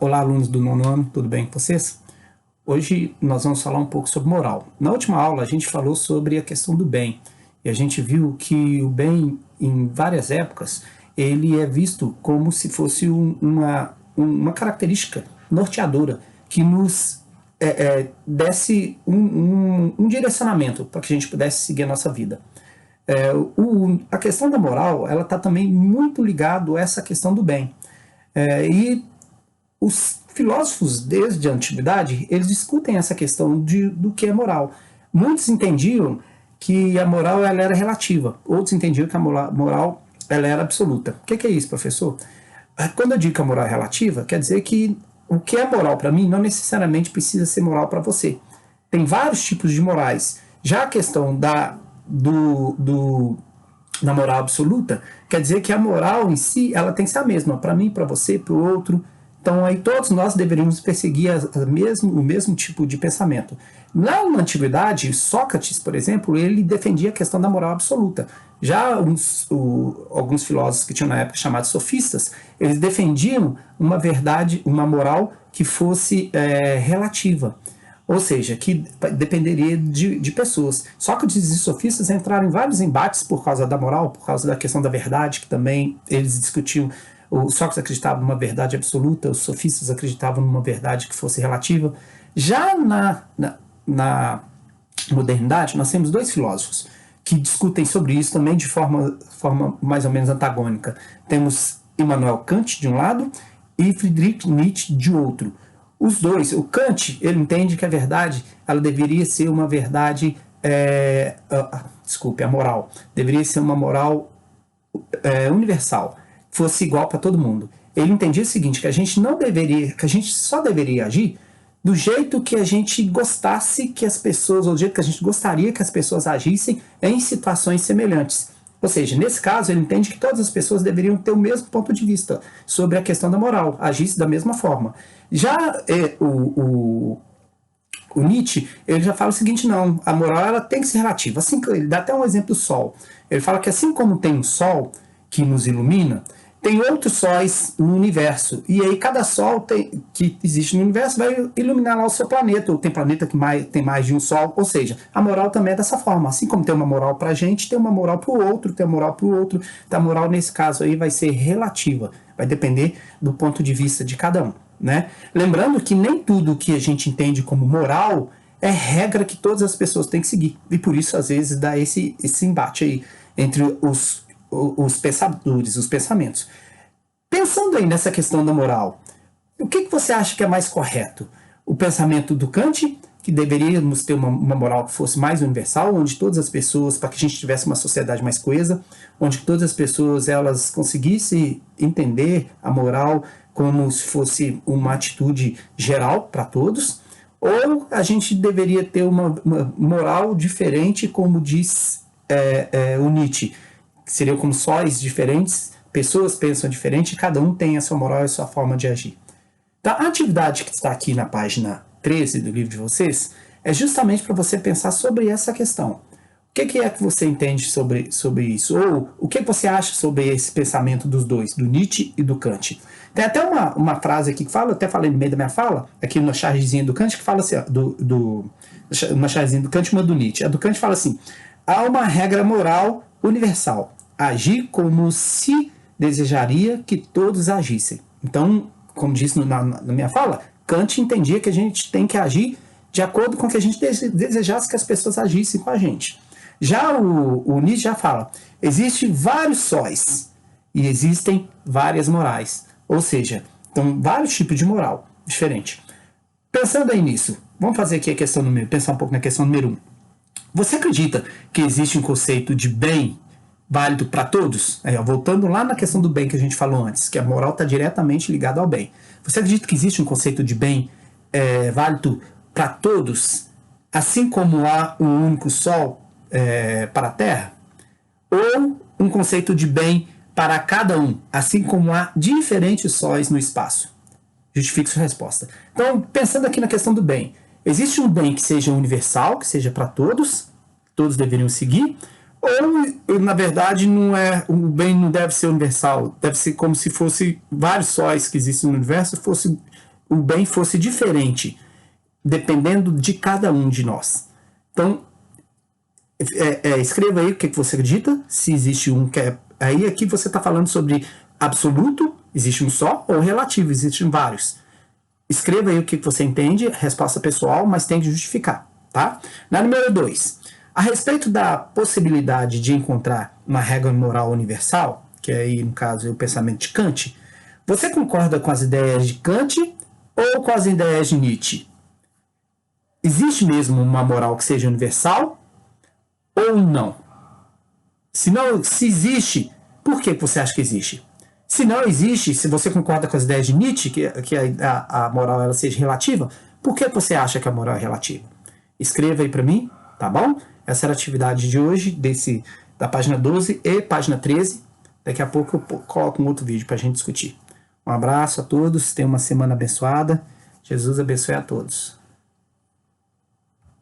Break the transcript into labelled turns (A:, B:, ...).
A: Olá, alunos do nono ano, tudo bem com vocês? Hoje nós vamos falar um pouco sobre moral. Na última aula a gente falou sobre a questão do bem, e a gente viu que o bem, em várias épocas, ele é visto como se fosse uma característica norteadora que nos desse um direcionamento para que a gente pudesse seguir a nossa vida. A questão da moral, ela está também muito ligada a essa questão do bem. E os filósofos desde a antiguidade, eles discutem essa questão do que é moral. Muitos entendiam que a moral ela era relativa, outros entendiam que a moral ela era absoluta. O que é isso, professor? Quando eu digo que a moral é relativa, quer dizer que o que é moral para mim não necessariamente precisa ser moral para você. Tem vários tipos de morais. Já a questão da moral absoluta, quer dizer que a moral em si, ela tem que ser a mesma, para mim, para você, para o outro. Então, aí todos nós deveríamos perseguir o mesmo tipo de pensamento. Lá na antiguidade, Sócrates, por exemplo, ele defendia a questão da moral absoluta. Já alguns filósofos que tinham na época chamados sofistas, eles defendiam uma verdade, uma moral que fosse relativa. Ou seja, que dependeria de pessoas. Sócrates e sofistas entraram em vários embates por causa da moral, por causa da questão da verdade, que também eles discutiam. O Sócrates acreditava numa verdade absoluta, os sofistas acreditavam numa verdade que fosse relativa. Já na modernidade, nós temos dois filósofos que discutem sobre isso também de forma mais ou menos antagônica. Temos Immanuel Kant de um lado e Friedrich Nietzsche de outro. Os dois, o Kant, ele entende que a verdade ela deveria ser uma verdade, a moral, deveria ser uma moral universal, fosse igual para todo mundo. Ele entendia o seguinte, que a gente só deveria agir do jeito que a gente gostasse que as pessoas, ou do jeito que a gente gostaria que as pessoas agissem em situações semelhantes. Ou seja, nesse caso, ele entende que todas as pessoas deveriam ter o mesmo ponto de vista sobre a questão da moral, agisse da mesma forma. Já o Nietzsche, ele já fala o seguinte, não, a moral ela tem que ser relativa. Assim, ele dá até um exemplo do sol. Ele fala que assim como tem um sol que nos ilumina, tem outros sóis no universo. E aí cada sol que existe no universo vai iluminar lá o seu planeta. Ou tem planeta que tem mais de um sol. Ou seja, a moral também é dessa forma. Assim como tem uma moral pra gente, tem uma moral pro outro, tem uma moral pro outro. Então a moral nesse caso aí vai ser relativa. Vai depender do ponto de vista de cada um, né? Lembrando que nem tudo que a gente entende como moral é regra que todas as pessoas têm que seguir. E por isso, às vezes, dá esse embate aí entre os pensadores, os pensamentos. Pensando aí nessa questão da moral, o que você acha que é mais correto? O pensamento do Kant, que deveríamos ter uma moral que fosse mais universal, onde todas as pessoas, para que a gente tivesse uma sociedade mais coesa, onde todas as pessoas elas conseguissem entender a moral como se fosse uma atitude geral para todos, ou a gente deveria ter uma moral diferente, como diz o Nietzsche, que seriam como sóis diferentes, pessoas pensam diferente, e cada um tem a sua moral e a sua forma de agir. Então, a atividade que está aqui na página 13 do livro de vocês é justamente para você pensar sobre essa questão. O que é que você entende sobre isso? Ou o que você acha sobre esse pensamento dos dois, do Nietzsche e do Kant? Tem até uma frase aqui que fala, eu até falei no meio da minha fala, aqui na chargezinha do Kant, que fala assim, uma chargezinha do Kant e uma do Nietzsche. A do Kant fala assim, há uma regra moral universal, agir como se desejaria que todos agissem. Então, como disse na minha fala, Kant entendia que a gente tem que agir de acordo com o que a gente desejasse que as pessoas agissem com a gente. Já o Nietzsche já fala, existem vários sóis e existem várias morais. Ou seja, então vários tipos de moral diferente. Pensando aí nisso, vamos fazer aqui a questão pensar um pouco na questão número 1. Você acredita que existe um conceito de bem válido para todos? Voltando lá na questão do bem que a gente falou antes, que a moral está diretamente ligada ao bem. Você acredita que existe um conceito de bem válido para todos, assim como há um único sol para a Terra? Ou um conceito de bem para cada um, assim como há diferentes sóis no espaço? Justifique sua resposta. Então, pensando aqui na questão do bem, existe um bem que seja universal, que seja para todos deveriam seguir, ou, na verdade, o bem não deve ser universal, deve ser como se fosse vários sóis que existem no universo, fosse o bem fosse diferente, dependendo de cada um de nós. Então, escreva aí o que você acredita, se existe um que é... Aí aqui você está falando sobre absoluto, existe um só, ou relativo, existem vários. Escreva aí o que você entende, resposta pessoal, mas tem que justificar, tá? Na número 2, a respeito da possibilidade de encontrar uma regra moral universal, que aí, no caso, é o pensamento de Kant, você concorda com as ideias de Kant ou com as ideias de Nietzsche? Existe mesmo uma moral que seja universal ou não? Se existe, por que você acha que existe? Se não existe, se você concorda com as ideias de Nietzsche, que a moral ela seja relativa, por que você acha que a moral é relativa? Escreva aí para mim, tá bom? Essa era a atividade de hoje, da página 12 e página 13. Daqui a pouco eu coloco um outro vídeo para a gente discutir. Um abraço a todos, tenham uma semana abençoada. Jesus abençoe a todos.